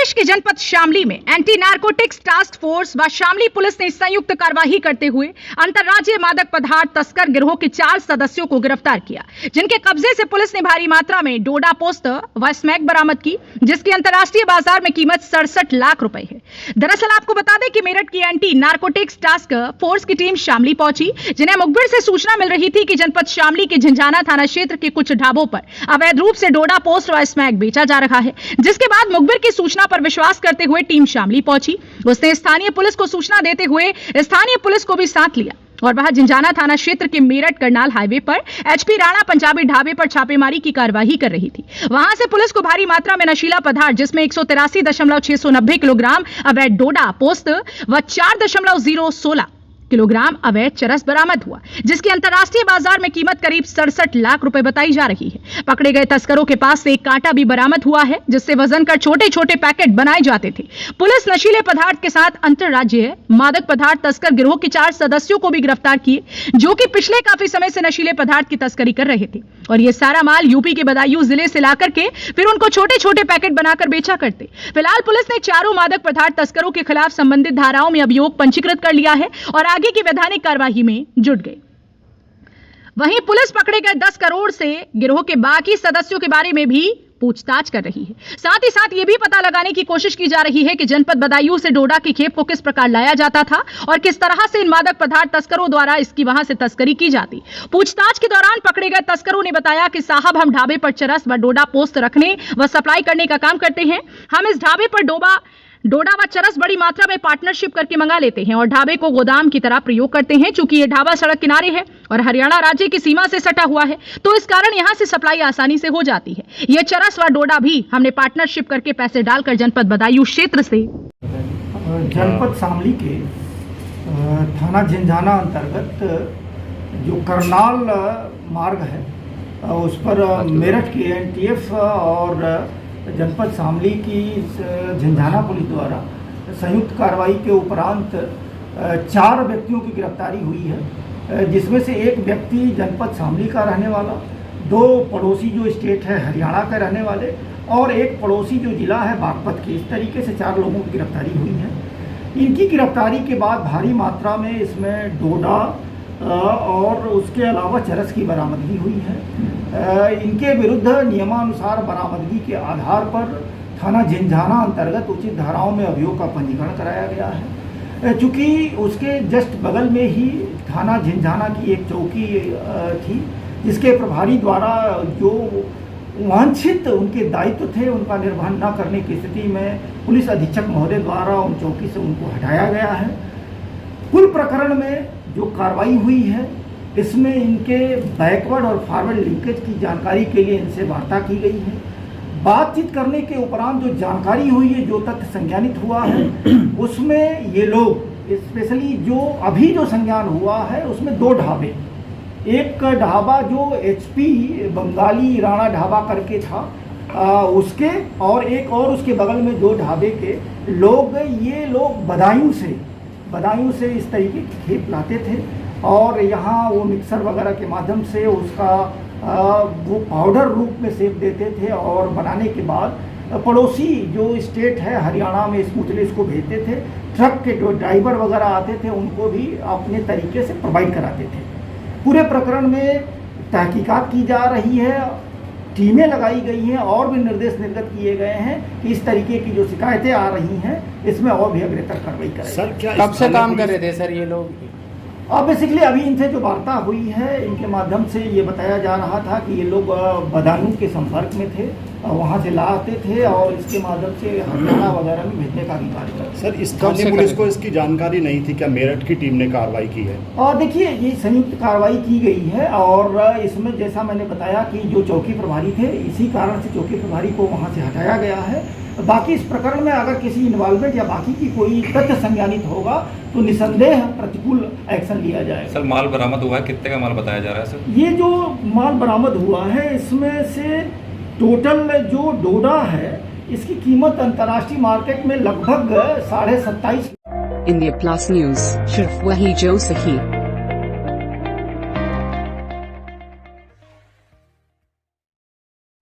प्रदेश के जनपद शामली में एंटी नारकोटिक्स टास्क फोर्स व शामली पुलिस ने संयुक्त कार्रवाई करते हुए अंतर्राज्यीय मादक पदार्थ तस्कर गिरोह के 4 सदस्यों को गिरफ्तार किया, जिनके कब्जे से पुलिस ने भारी मात्रा में डोडा पोस्त व स्मैक बरामद की, जिसकी अंतर्राष्ट्रीय बाजार में कीमत 67 लाख रुपए है। दरअसल आपको बता दें कि मेरठ की एंटी नारकोटिक्स टास्क फोर्स की टीम शामली पहुंची, जिन्हें मुखबिर से सूचना मिल रही थी कि जनपद शामली के झंझाना थाना क्षेत्र के कुछ ढाबों पर अवैध रूप से डोडा पोस्ट व स्मैक बेचा जा रहा है। जिसके बाद मुखबिर की सूचना पर विश्वास करते हुए टीम शामली पहुंची। उसने स्थानीय पुलिस को सूचना देते हुए स्थानीय पुलिस को भी साथ लिया और वह झंझाना थाना क्षेत्र के मेरठ करनाल हाईवे पर एचपी राणा पंजाबी ढाबे पर छापेमारी की कार्रवाई कर रही थी। वहां से पुलिस को भारी मात्रा में नशीला पदार्थ जिसमें 183.690 किलोग्राम अवैध डोडा पोस्त व 4.016 किलोग्राम अवैध चरस बरामद हुआ, जिसकी अंतर्राष्ट्रीय बाजार में कीमत करीब 67 लाख रुपए बताई जा रही है। पकड़े गए तस्करों के पास से एक कांटा भी बरामद हुआ है, जिससे वजन कर छोटे छोटे पैकेट बनाए जाते थे। पुलिस नशीले पदार्थ के साथ अंतर्राज्यीय मादक पदार्थ तस्कर गिरोह के 4 सदस्यों को भी गिरफ्तार किए, जो कि पिछले काफी समय से नशीले पदार्थ की तस्करी कर रहे थे और ये सारा माल यूपी के बदायूं जिले से लाकर के फिर उनको छोटे छोटे पैकेट बनाकर बेचा करते। फिलहाल पुलिस ने चारों मादक पदार्थ तस्करों के खिलाफ संबंधित धाराओं में अभियोग पंजीकृत कर लिया है और आगे की वैधानिक कार्यवाही में जुट गई। वहीं पुलिस पकड़े गए 10 करोड़ से गिरोह के बाकी सदस्यों के बारे में भी पूछताछ कर रही है। साथ ही साथ ये भी पता लगाने की कोशिश की जा रही है कि जनपद बदायूं से डोडा की खेप को किस प्रकार लाया जाता था और किस तरह से इन मादक पदार्थ तस्करों द्वारा इसकी वहां से तस्करी की जाती। पूछताछ के दौरान पकड़े गए तस्करों ने बताया कि साहब, हम ढाबे पर चरस व डोडा पोस्ट रखने व सप्लाई करने का काम करते हैं। हम इस ढाबे पर डोडा व चरस बड़ी मात्रा में पार्टनरशिप करके मंगा लेते हैं और ढाबे को गोदाम की तरह प्रयोग करते हैं। चूंकि ये ढाबा सड़क किनारे है और हरियाणा राज्य की सीमा से सटा हुआ है, तो इस कारण यहां से सप्लाई आसानी से हो जाती है। ये चरस व डोडा भी हमने पार्टनरशिप करके पैसे डालकर जनपद बदायूं क्षेत्र से जनपद शामली के थाना झंझाना अंतर्गत जो करनाल मार्ग है उस पर मेरठ की एनटीएफ और जनपद शामली की झंझाना पुलिस द्वारा संयुक्त कार्रवाई के उपरांत 4 व्यक्तियों की गिरफ्तारी हुई है, जिसमें से एक व्यक्ति जनपद शामली का रहने वाला, 2 पड़ोसी जो स्टेट है हरियाणा के रहने वाले और एक पड़ोसी जो जिला है बागपत के। इस तरीके से 4 लोगों की गिरफ्तारी हुई है। इनकी गिरफ्तारी के बाद भारी मात्रा में इसमें डोडा और उसके अलावा चरस की बरामदगी हुई है। इनके विरुद्ध नियमानुसार बरामदगी के आधार पर थाना झंझाना अंतर्गत उचित धाराओं में अभियोग का पंजीकरण कराया गया है। चूँकि उसके जस्ट बगल में ही थाना झंझाना की एक चौकी थी, जिसके प्रभारी द्वारा जो वांछित उनके दायित्व थे उनका निर्वहन न करने की स्थिति में पुलिस अधीक्षक महोदय द्वारा उन चौकी से उनको हटाया गया है। कुल प्रकरण में जो कार्रवाई हुई है इसमें इनके बैकवर्ड और फॉरवर्ड लिंकेज की जानकारी के लिए इनसे वार्ता की गई है। बातचीत करने के उपरांत जो जानकारी हुई है, जो तथ्य संज्ञानित हुआ है, उसमें ये लोग स्पेशली जो अभी जो संज्ञान हुआ है उसमें 2 ढाबे, एक ढाबा जो एचपी बंगाली राणा ढाबा करके था उसके, और एक और उसके बगल में 2 ढाबे के लोग, ये लोग बदायूं से इस तरीके की खेप लाते थे और यहाँ वो मिक्सर वगैरह के माध्यम से उसका वो पाउडर रूप में सेप देते थे और बनाने के बाद पड़ोसी जो स्टेट है हरियाणा में स्मूथली इसको भेजते थे। ट्रक के जो ड्राइवर वगैरह आते थे उनको भी अपने तरीके से प्रोवाइड कराते थे। पूरे प्रकरण में तहकीकात की जा रही है, टीमें लगाई गई हैं और भी निर्देश निर्गत किए गए हैं कि इस तरीके की जो शिकायतें आ रही हैं इसमें और भी अग्रतर कार्रवाई करें। सर, क्या कब से काम कर रहे थे सर ये लोग? अब बेसिकली अभी इनसे जो वार्ता हुई है इनके माध्यम से ये बताया जा रहा था कि ये लोग बदायूं के संपर्क में थे, वहाँ से लाते थे और इसके माध्यम से हरियाणा वगैरह में भेजने का भी कार्य करते। सर, स्थानीय पुलिस को इसकी जानकारी नहीं थी क्या? मेरठ की टीम ने कार्रवाई की है? और देखिए, ये संयुक्त कार्रवाई की गई है और इसमें जैसा मैंने बताया कि जो चौकी प्रभारी थे, इसी कारण से चौकी प्रभारी को वहाँ से हटाया गया है। बाकी इस प्रकरण में अगर किसी इन्वॉल्वमेंट या बाकी की कोई तथ्य संज्ञानित होगा तो निसंदेह प्रतिकूल एक्शन लिया जाएगा। सर, माल बरामद हुआ है, कितने का माल बताया जा रहा है सर? ये जो माल बरामद हुआ है इसमें से टोटल जो डोडा है इसकी कीमत अंतर्राष्ट्रीय मार्केट में लगभग 27.5। इंडिया प्लस न्यूज, सिर्फ वही जो सही।